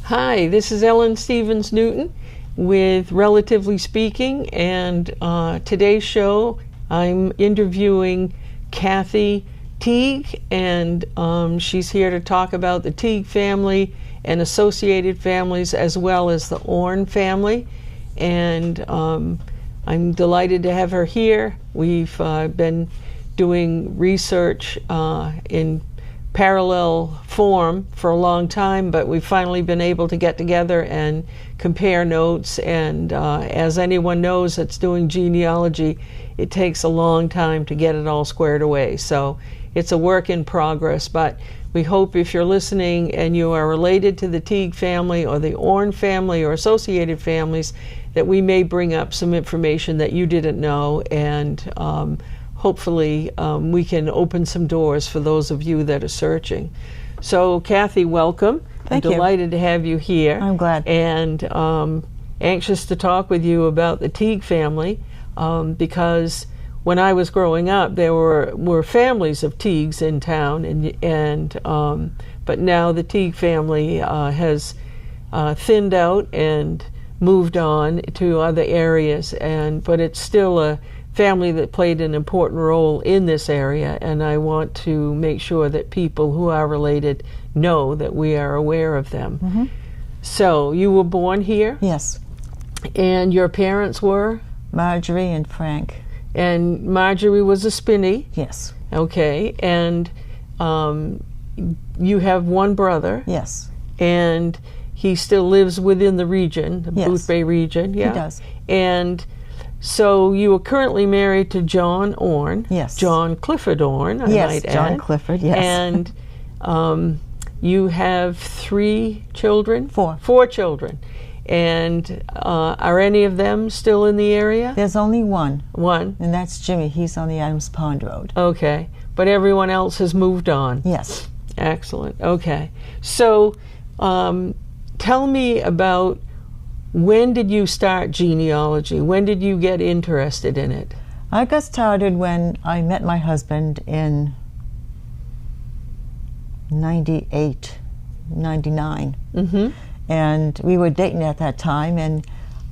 Hi, this is Ellen Stevens Newton with Relatively Speaking, and today's show I'm interviewing Cathy Teague, and she's here to talk about the Teague family and associated families as well as the Orne family, and I'm delighted to have her here. We've been doing research in parallel form for a long time, but we've finally been able to get together and compare notes, and as anyone knows that's doing genealogy, it takes a long time to get it all squared away. So it's a work in progress, but we hope if you're listening and you are related to the Teague family or the Orne family or associated families, that we may bring up some information that you didn't know, and hopefully we can open some doors for those of you that are searching. So Cathy, welcome. Thank you. I'm delighted to have you here. I'm glad. And anxious to talk with you about the Teague family, because when I was growing up there were families of Teagues in town, but now the Teague family has thinned out and moved on to other areas, but it's still a family that played an important role in this area, and I want to make sure that people who are related know that we are aware of them. Mm-hmm. So you were born here? Yes. And your parents were? Marjorie and Frank. And Marjorie was a spinney? Yes. Okay. And you have one brother? Yes. And he still lives within the region, the Yes. Boothbay region? Yeah. He does. And so you are currently married to John Orne. Yes. John Clifford Orne, I Yes, might add. John Clifford, yes. And you have 3 children? 4. 4 children. And are any of them still in the area? There's only one. One? And that's Jimmy. He's on the Adams Pond Road. Okay. But everyone else has moved on? Yes. Excellent. Okay. So tell me about, when did you start genealogy? When did you get interested in it? I got started when I met my husband in 98, 99. Mm-hmm. And we were dating at that time, and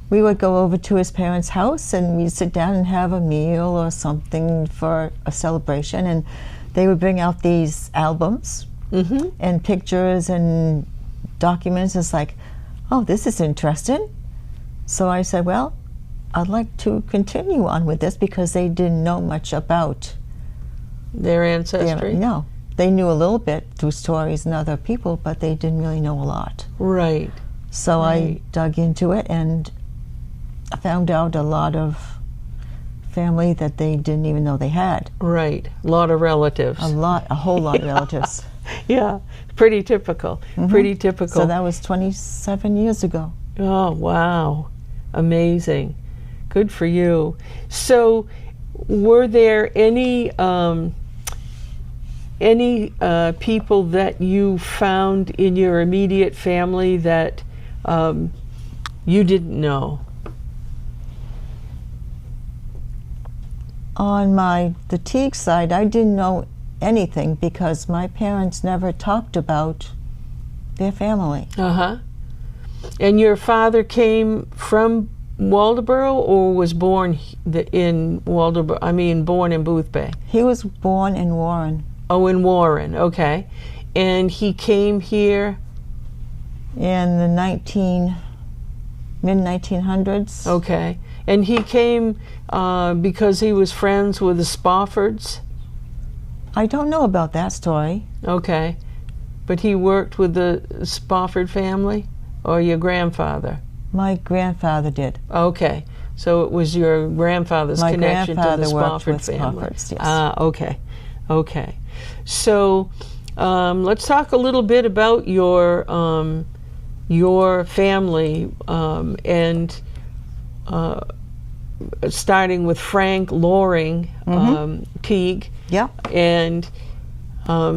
we would go over to his parents' house and we'd sit down and have a meal or something for a celebration, and they would bring out these albums Mm-hmm. and pictures and documents. It's like, oh, this is interesting. So I said, well, I'd like to continue on with this, because they didn't know much about Their ancestry? no. They knew a little bit through stories and other people, but they didn't really know a lot. Right. So Right. I dug into it and I found out a lot of family that they didn't even know they had. Right. A lot of relatives. A whole lot of relatives. Yeah. Pretty typical. Mhm. Pretty typical. So that was 27 years ago. Oh, wow. Amazing. Good for you. So were there any people that you found in your immediate family that you didn't know? On the Teague side, I didn't know anything because my parents never talked about their family. Uh-huh. And your father came from Waldoboro or was born in Waldoboro? I mean, born in Boothbay? He was born in Warren. Oh, in Warren, okay. And he came here? In the mid-1900s. Okay. And he came because he was friends with the Spoffords? I don't know about that story. Okay. But he worked with the Spofford family? Or your grandfather? My grandfather did. Okay. So it was your grandfather's My connection to the grandfather worked Spofford with family? Spoffords, yes. Okay. Okay. So let's talk a little bit about your family, and starting with Frank Loring Teague. Yeah. And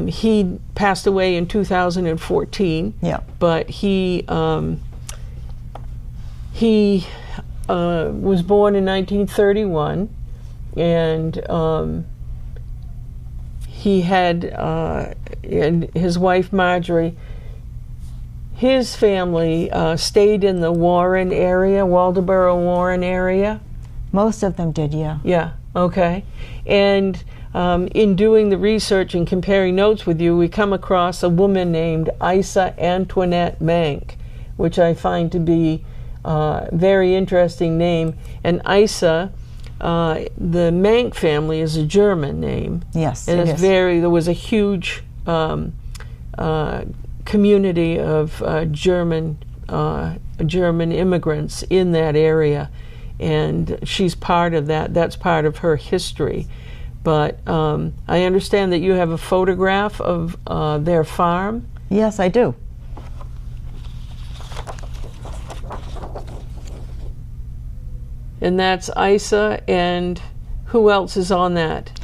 he passed away in 2014. Yeah. But he was born in 1931, and he had, and his wife Marjorie his family stayed in the Warren area, Waldoboro Warren area? Most of them did, yeah. Yeah, okay. And in doing the research and comparing notes with you, we come across a woman named Isa Antoinette Mank, which I find to be a very interesting name. And Isa, the Mank family, is a German name. Yes, and it it's is. there was a huge community of German immigrants in that area, and she's part of that. That's part of her history. But I understand that you have a photograph of their farm. Yes, I do. And that's Isa, and who else is on that?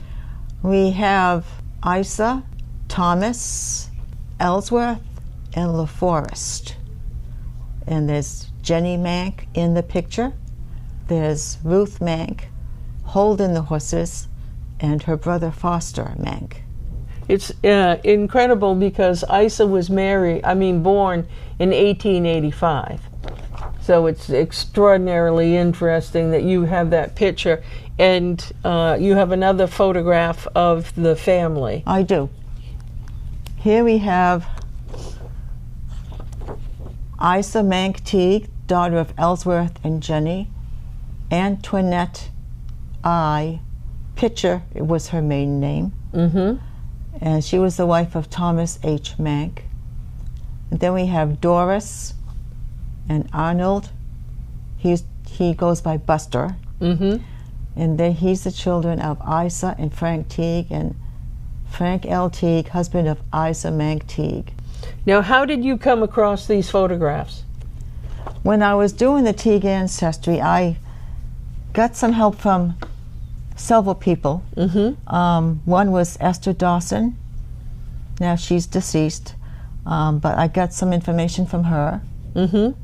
We have Isa, Thomas, Ellsworth, and LaForest. And there's Jenny Mank in the picture. There's Ruth Mank holding the horses, and her brother Foster Mank. It's incredible because Isa was born in 1885. So it's extraordinarily interesting that you have that picture, and you have another photograph of the family. I do. Here we have Isa Mank Teague, daughter of Ellsworth and Jenny. Antoinette Pitcher, it was her maiden name. Mm-hmm. And she was the wife of Thomas H. Mank. And then we have Doris and Arnold. He goes by Buster. Mm-hmm. And then he's the children of Isa and Frank Teague, and Frank L. Teague, husband of Isa Mank Teague. Now, how did you come across these photographs? When I was doing the Teague ancestry, I got some help from several people. Mm-hmm. One was Esther Dawson. Now she's deceased, but I got some information from her. Mm-hmm.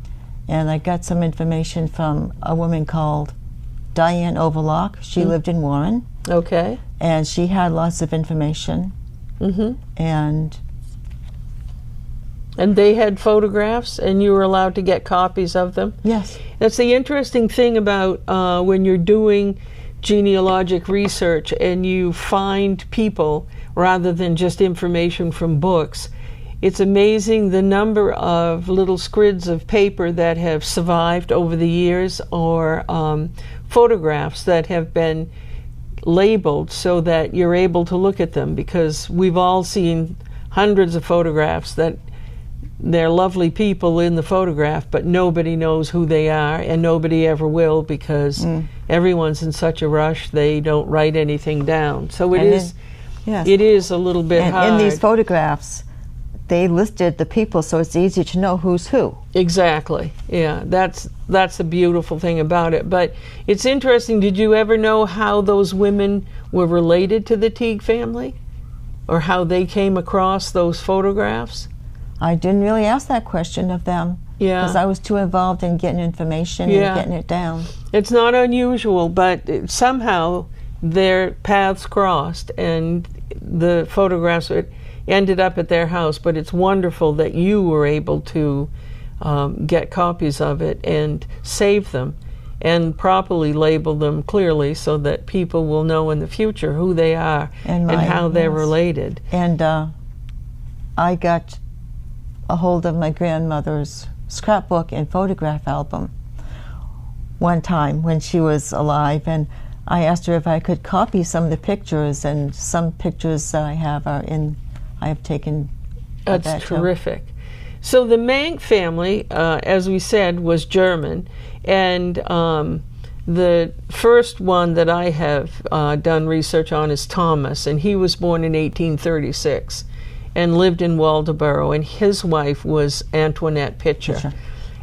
And I got some information from a woman called Diane Overlock. She lived in Warren. Okay. And she had lots of information. Mm-hmm. And they had photographs, and you were allowed to get copies of them? yes, That's the interesting thing about when you're doing genealogic research and you find people rather than just information from books. It's amazing the number of little squids of paper that have survived over the years, or photographs that have been labeled so that you're able to look at them, because we've all seen hundreds of photographs that they're lovely people in the photograph, but nobody knows who they are, and nobody ever will, because everyone's in such a rush they don't write anything down. So it is a little bit and hard. in these photographs, they listed the people, so it's easy to know who's who. Exactly. Yeah, that's the beautiful thing about it. But it's interesting. Did you ever know how those women were related to the Teague family, or how they came across those photographs? I didn't really ask that question of them. Yeah. Because I was too involved in getting information and getting it down. It's not unusual, but somehow their paths crossed, and the photographs ended up at their house. But it's wonderful that you were able to get copies of it and save them and properly label them clearly, so that people will know in the future who they are and how they're related. And I got a hold of my grandmother's scrapbook and photograph album one time when she was alive, and I asked her if I could copy some of the pictures, and some pictures that I have have taken. That's terrific. So the Mank family, as we said, was German, and the first one that I have done research on is Thomas, and he was born in 1836 and lived in Waldoboro, and his wife was Antoinette Pitcher.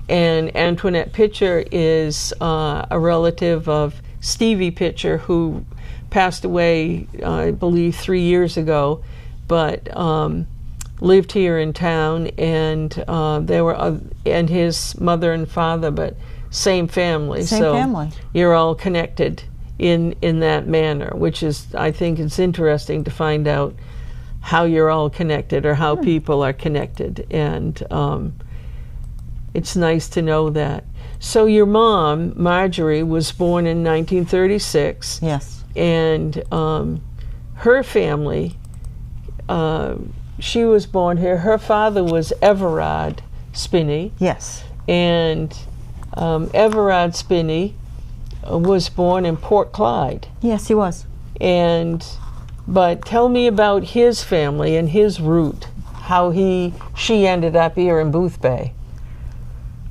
And Antoinette Pitcher is a relative of Stevie Pitcher, who passed away, I believe, 3 years ago, but lived here in town, and they were and his mother and father, but same family. Same family. You're all connected in that manner, which is, I think it's interesting to find out how you're all connected, or how people are connected. And it's nice to know that. So your mom, Marjorie, was born in 1936. Yes. And her family, she was born here. Her father was Everard Spinney. Yes. And Everard Spinney was born in Port Clyde. Yes, he was. But tell me about his family and his route, how she ended up here in Boothbay.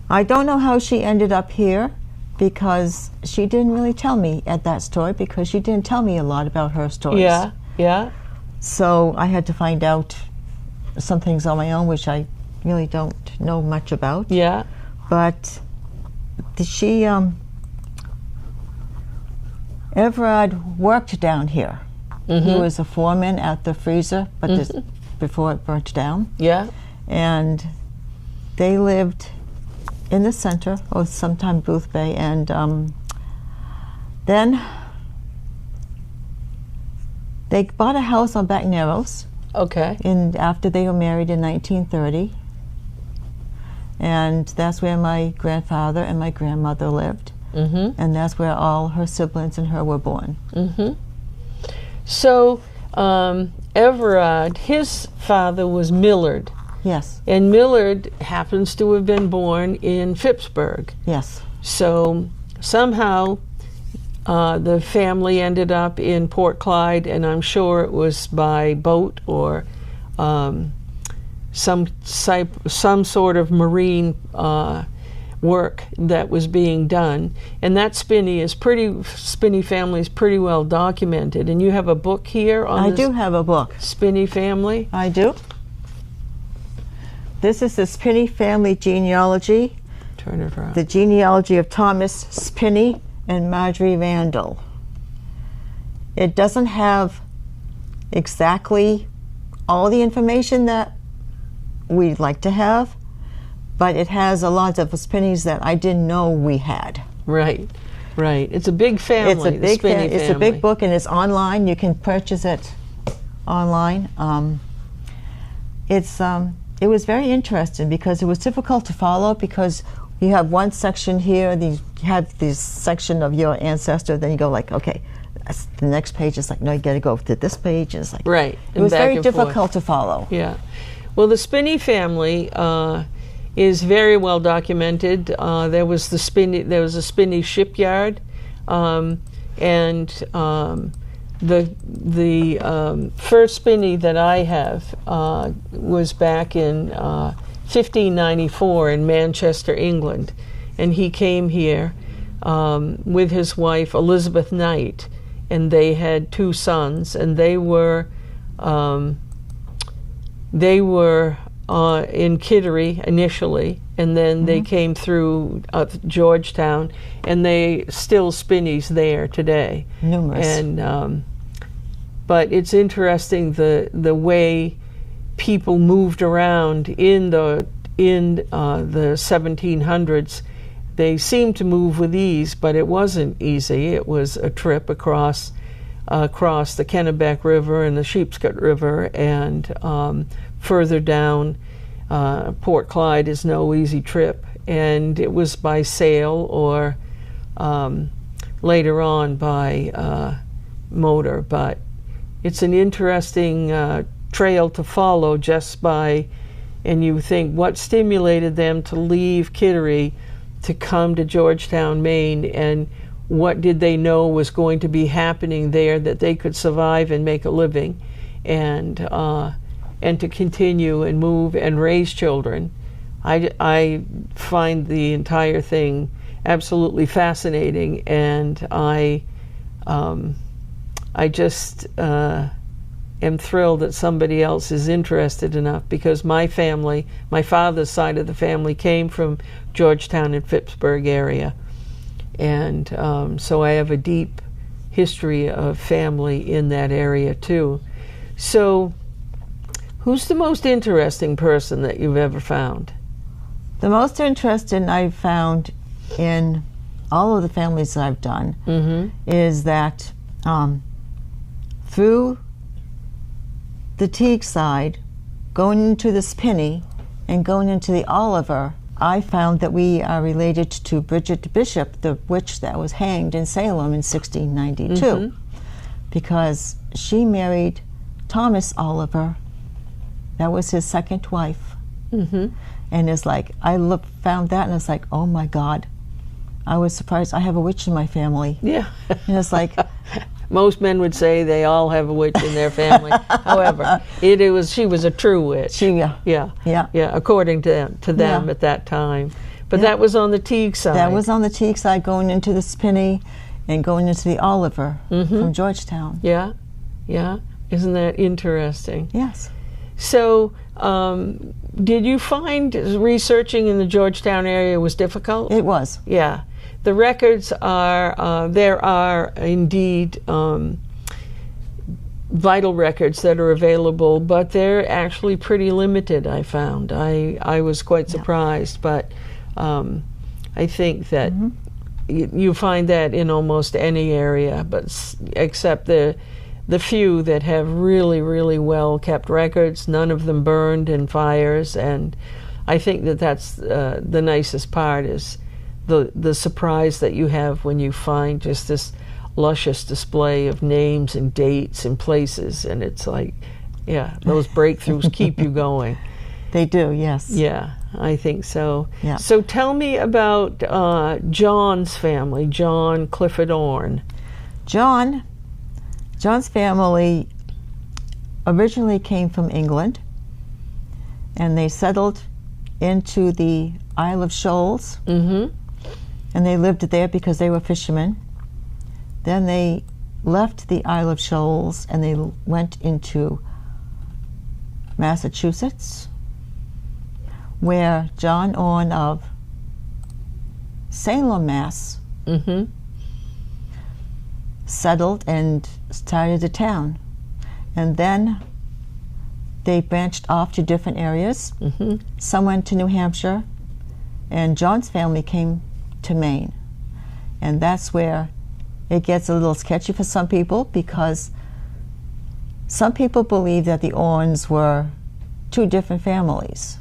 I don't know how she ended up here, because she didn't really tell me at that story, because she didn't tell me a lot about her stories. Yeah, yeah. So I had to find out some things on my own, which I really don't know much about. Yeah. But she, Everard worked down here. Mm-hmm. He was a foreman at the freezer, but before it burnt down. Yeah. And they lived in the center, or sometime Boothbay, and then they bought a house on Back Narrows. Okay. After they were married in 1930, and that's where my grandfather and my grandmother lived, and that's where all her siblings and her were born. So Everard, his father was Millard. Yes. And Millard happens to have been born in Phippsburg. Yes. So somehow the family ended up in Port Clyde, and I'm sure it was by boat or some sort of marine work that was being done. And that Spinney family is pretty well documented. And you have a book here on I do have a book. Spinney family? I do. This is the Spinney family genealogy. Turn it around. The genealogy of Thomas Spinney and Marjorie Vandal. It doesn't have exactly all the information that we'd like to have, but it has a lot of Spinneys that I didn't know we had. Right, right. It's a big family. It's a big family. It's a big book, and it's online. You can purchase it online. It was very interesting because it was difficult to follow, because you have one section here, you have this section of your ancestor, then you go like, okay, the next page is like, no, you got to go to this page. It's like, right. It was very difficult to follow. Yeah. Well, the Spinney family is very well documented. There was a Spinney shipyard, and the first Spinney that I have was back in 1594 in Manchester, England, and he came here with his wife Elizabeth Knight, and they had 2 sons, and they were in Kittery initially, and then they came through Georgetown, and they still Spinneys there today. Numerous. And but it's interesting the way people moved around in the 1700s. They seemed to move with ease, but it wasn't easy. It was a trip across the Kennebec River and the Sheepscot River, and further down Port Clyde is no easy trip. And it was by sail or later on by motor. But it's an interesting trail to follow just by, and you think, what stimulated them to leave Kittery to come to Georgetown, Maine, and what did they know was going to be happening there that they could survive and make a living, and to continue and move and raise children. I find the entire thing absolutely fascinating, and I just am thrilled that somebody else is interested enough, because my family, my father's side of the family, came from Georgetown and Phippsburg area, and so I have a deep history of family in that area too. So who's the most interesting person that you've ever found? The most interesting I've found in all of the families that I've done is that through the Teague side, going into the Spinney and going into the Oliver I found that we are related to Bridget Bishop, the witch that was hanged in Salem in 1692, because she married Thomas Oliver. That was his second wife. And it's like, I found that, and it's like, oh my God, I was surprised. I have a witch in my family. Yeah. And it's like, most men would say they all have a witch in their family. However, she was a true witch. Yeah, according to them at that time. But that was on the Teague side. That was on the Teague side, going into the Spinney and going into the Oliver from Georgetown. Yeah. Isn't that interesting? Yes. So, did you find researching in the Georgetown area was difficult? It was. Yeah. The records are, there are indeed vital records that are available, but they're actually pretty limited, I found. I was quite surprised, but I think that you find that in almost any area, but except the few that have really, really well kept records. None of them burned in fires, and I think that that's the nicest part, is the surprise that you have when you find just this luscious display of names and dates and places, and it's like, yeah, those breakthroughs keep you going. They do, yes. Yeah, I think so. Yeah. So tell me about John's family, John Clifford Orne. John's family originally came from England, and they settled into the Isle of Shoals, and they lived there because they were fishermen. Then they left the Isle of Shoals and they went into Massachusetts, where John Orne of Salem, Mass. Settled and started a town. And then they branched off to different areas. Some went to New Hampshire, and John's family came to Maine. And that's where it gets a little sketchy for some people, because some people believe that the Ornes were two different families.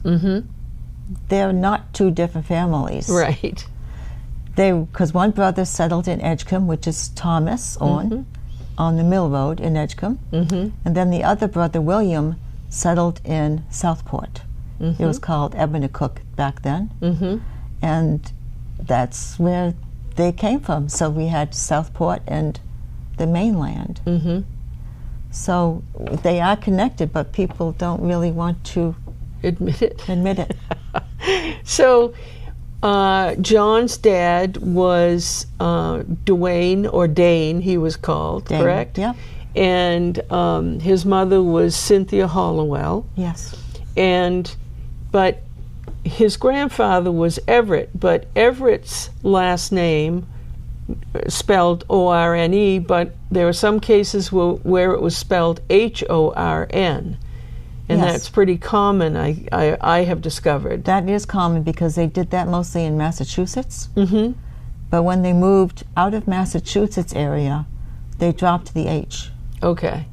They're not two different families. Right. Because one brother settled in Edgecombe, which is Thomas Orne, on the Mill Road in Edgecombe, and then the other brother, William, settled in Southport. It was called Ebenecook back then, and that's where they came from. So we had Southport and the mainland. So they are connected, but people don't really want to admit it. So John's dad was Dwayne, or Dane, he was called, Dane, correct? Yep. And his mother was Cynthia Hollowell. Yes. But his grandfather was Everett, but Everett's last name spelled O-R-N-E, but there are some cases where it was spelled H-O-R-N. And that's pretty common, I have discovered. That is common because they did that mostly in Massachusetts. But when they moved out of Massachusetts area, they dropped the H. Okay.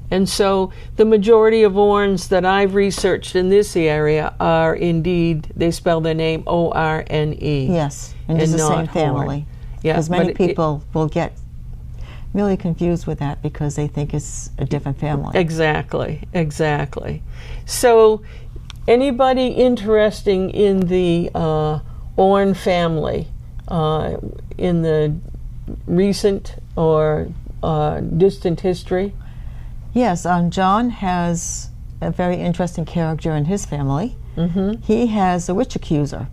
And so the majority of Ornes that I've researched in this area are indeed, they spell their name O-R-N-E. Yes, and it's the same family. Yeah, because many people will get really confused with that because they think it's a different family. Exactly. So anybody interesting in the Orne family in the recent or distant history? Yes, John has a very interesting character in his family. He has a witch accuser.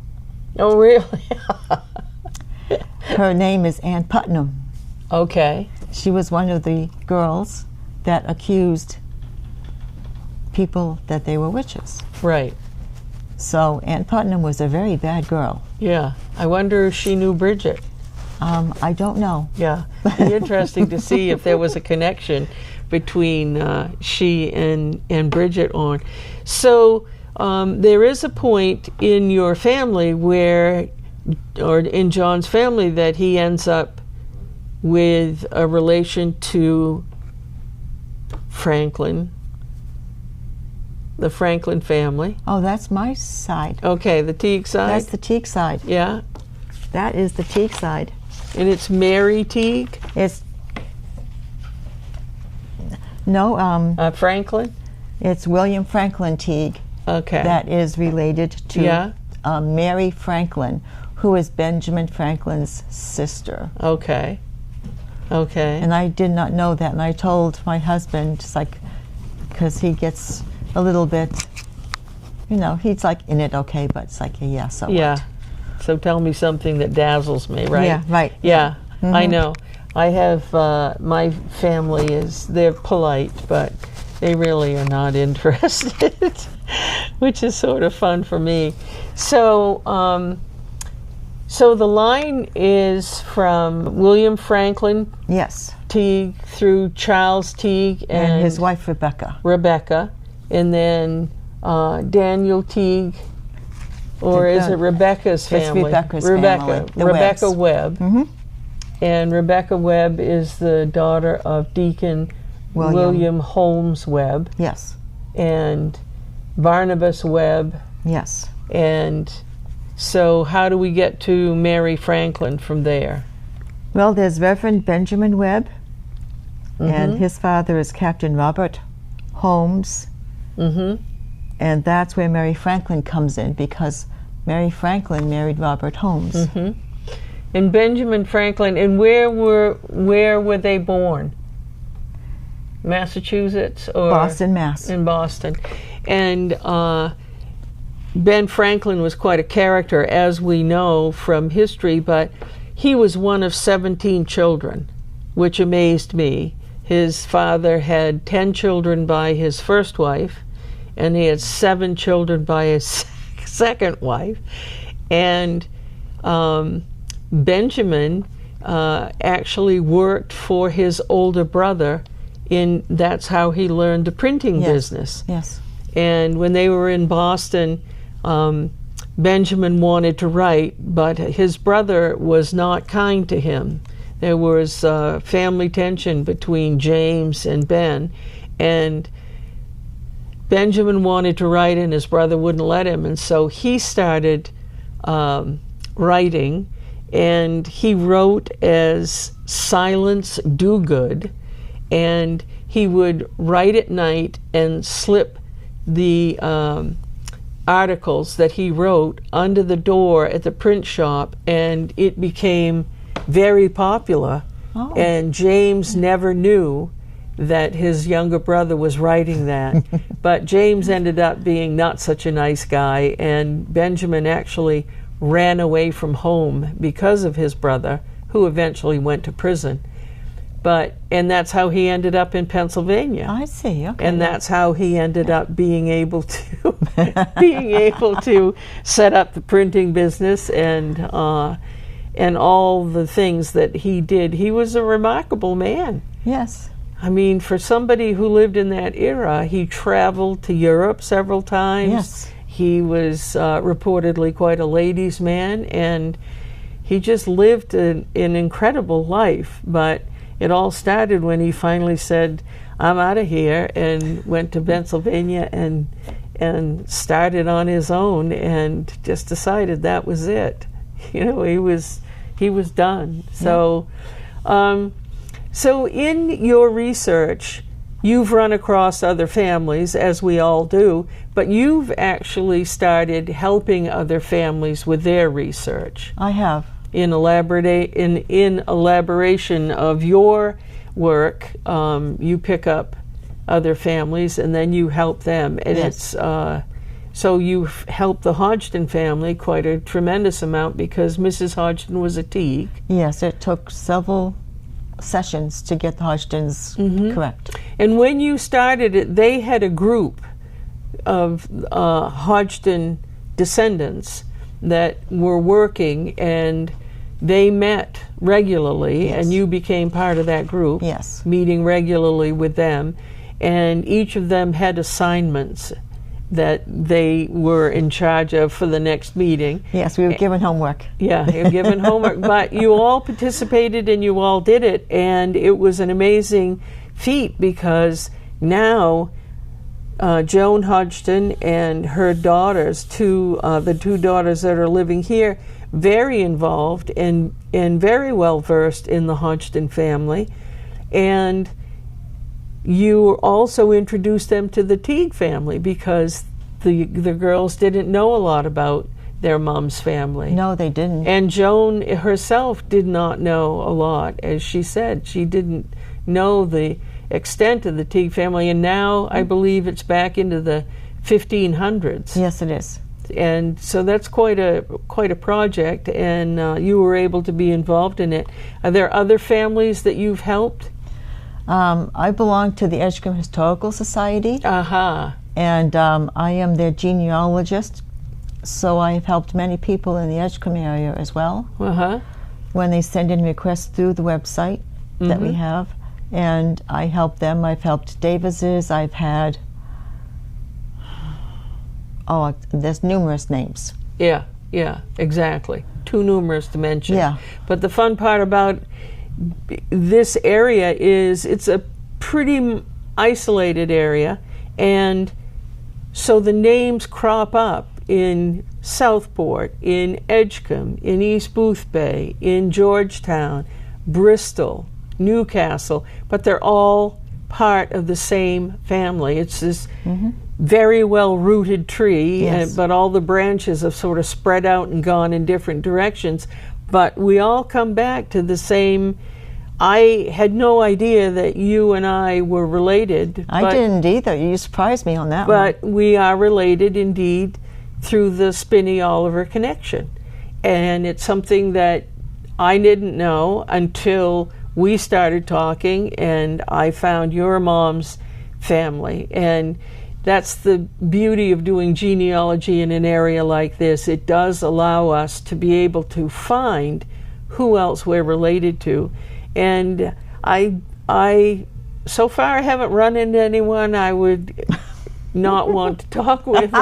Oh, really? Her name is Ann Putnam. Okay. She was one of the girls that accused people that they were witches. Right. So Ann Putnam was a very bad girl. Yeah. I wonder if she knew Bridget. I don't know. Yeah. It'd be interesting to see if there was a connection between she and Bridget Orne. So there is a point in your family where, or in John's family, that he ends up with a relation to Franklin the Franklin family. Oh, that's my side. Okay, the Teague side? That's the Teague side. Yeah. That is the Teague side. And it's Mary Teague? No, Franklin? it's William Franklin Teague. Okay. That is related to Yeah. Mary Franklin, who is Benjamin Franklin's sister. Okay. Okay. And I did not know that, and I told my husband, just like, because he gets a little bit, he's like in it okay, but it's like, yeah, so Yeah. what? So tell me something that dazzles me, right? Yeah, right. Yeah, Mhm. I know. I have, my family they're polite, but they really are not interested, which is sort of fun for me. So, so the line is from William Franklin Yes. Teague through Charles Teague And his wife, Rebecca. Rebecca, and then Daniel Teague, or is it Rebecca's family? It's Rebecca's Rebecca, family. The Rebecca Webbs. Webb. Mm-hmm. And Rebecca Webb is the daughter of Deacon William Holmes Webb Yes. and Barnabas Webb. Yes. And so how do we get to Mary Franklin from there? Well, there's Reverend Benjamin Webb, Mm-hmm. and his father is Captain Robert Holmes, Mm-hmm. and that's where Mary Franklin comes in, because Mary Franklin married Robert Holmes. Mm-hmm. And Benjamin Franklin, and where were they born? Massachusetts or Boston, Mass. in Boston. And Ben Franklin was quite a character, as we know from history, but he was one of 17 children, which amazed me. His father had 10 children by his first wife, and he had 7 children by his second wife. And Benjamin actually worked for his older brother, that's how he learned the printing business. Yes. And when they were in Boston, Benjamin wanted to write, but his brother was not kind to him. There was family tension between James and Ben, and Benjamin wanted to write and his brother wouldn't let him, and so he started writing, and he wrote as Silence Dogood, and he would write at night and slip the articles that he wrote under the door at the print shop, and it became very popular. Oh. And James never knew that his younger brother was writing that. But James ended up being not such a nice guy, and Benjamin actually ran away from home because of his brother, who eventually went to prison. And that's how he ended up in Pennsylvania. I see. Okay. And that's how he ended up being able to set up the printing business and all the things that he did. He was a remarkable man. Yes. I mean, for somebody who lived in that era, he traveled to Europe several times. Yes. He was reportedly quite a ladies' man, and he just lived an incredible life. But it all started when he finally said, "I'm out of here," and went to Pennsylvania and started on his own, and just decided that was it. He was done. So, so in your research, you've run across other families, as we all do, but you've actually started helping other families with their research. I have. In elaboration of your work, you pick up other families and then you help them, and Yes. it's so you've helped the Hodgson family quite a tremendous amount, because Mrs. Hodgson was a Teague. Yes, it took several sessions to get the Hodgtons correct. And when you started it, they had a group of Hodgson descendants that were working, and they met regularly, Yes. and you became part of that group, Yes. meeting regularly with them, and each of them had assignments that they were in charge of for the next meeting. Yes, we were given homework. Yeah, you're given homework, but you all participated and you all did it, and it was an amazing feat, because now Joan Hodgson and her daughters, the two daughters that are living here, very involved and very well versed in the Hodgson family. And you also introduced them to the Teague family because the girls didn't know a lot about their mom's family. No, they didn't. And Joan herself did not know a lot. As she said, she didn't know the extent of the Teague family, and now I believe it's back into the 1500s. Yes, it is. And so that's quite a project, and you were able to be involved in it. Are there other families that you've helped? I belong to the Edgecombe Historical Society, and I am their genealogist, so I've helped many people in the Edgecombe area as well when they send in requests through the website that we have, and I help them. I've helped Davises, I've had, there's numerous names. Yeah, exactly. Too numerous to mention. Yeah. But the fun part about this area is it's a pretty isolated area, and so the names crop up in Southport, in Edgecombe, in East Boothbay, in Georgetown, Bristol, Newcastle, but they're all part of the same family. It's this very well-rooted tree, but all the branches have sort of spread out and gone in different directions. But we all come back to the same. I had no idea that you and I were related. I didn't either. You surprised me on that one. But we are related indeed through the Spinney Oliver connection. And it's something that I didn't know until we started talking and I found your mom's family. And that's the beauty of doing genealogy in an area like this. It does allow us to be able to find who else we're related to. And I so far haven't run into anyone I would not want to talk with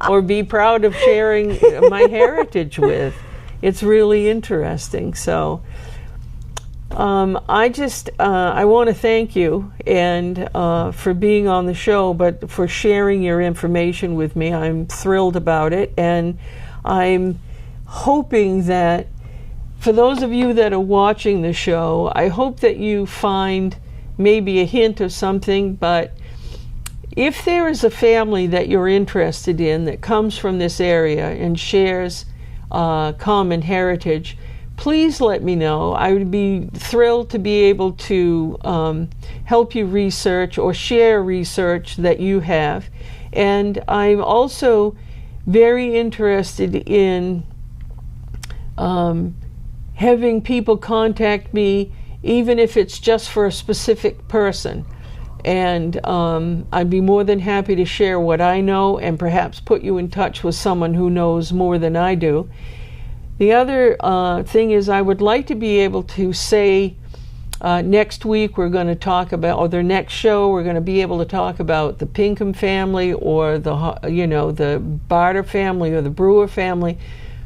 or be proud of sharing my heritage with. It's really interesting. So I want to thank you and for being on the show, but for sharing your information with me. I'm thrilled about it, and I'm hoping that for those of you that are watching the show, I hope that you find maybe a hint of something. But if there is a family that you're interested in that comes from this area and shares common heritage, please let me know. I would be thrilled to be able to help you research or share research that you have. And I'm also very interested in having people contact me, even if it's just for a specific person. And I'd be more than happy to share what I know and perhaps put you in touch with someone who knows more than I do. The other thing is I would like to be able to say next week we're going to talk about, or the next show we're going to be able to talk about the Pinkham family or the Barter family or the Brewer family.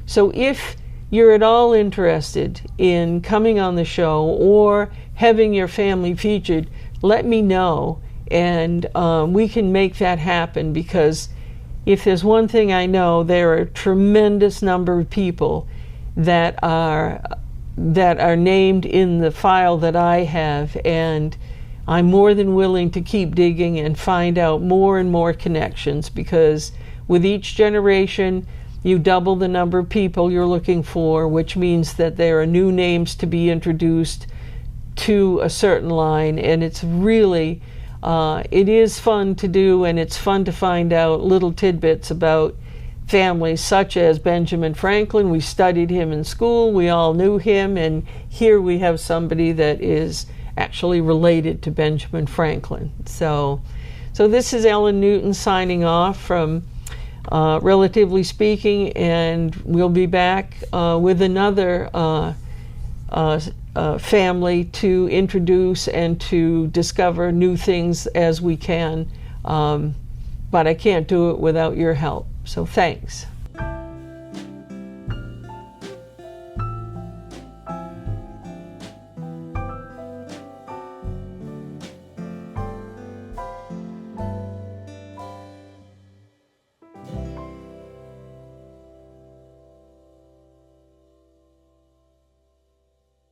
So if you're at all interested in coming on the show or having your family featured, let me know, and we can make that happen, because if there's one thing I know, there are a tremendous number of people that are named in the file that I have, and I'm more than willing to keep digging and find out more and more connections, because with each generation you double the number of people you're looking for, which means that there are new names to be introduced to a certain line. And it's really, it is fun to do, and it's fun to find out little tidbits about families such as Benjamin Franklin. We studied him in school, we all knew him, and here we have somebody that is actually related to Benjamin Franklin. So this is Ellen Newton signing off from Relatively Speaking, and we'll be back with another family to introduce and to discover new things as we can, but I can't do it without your help. So thanks.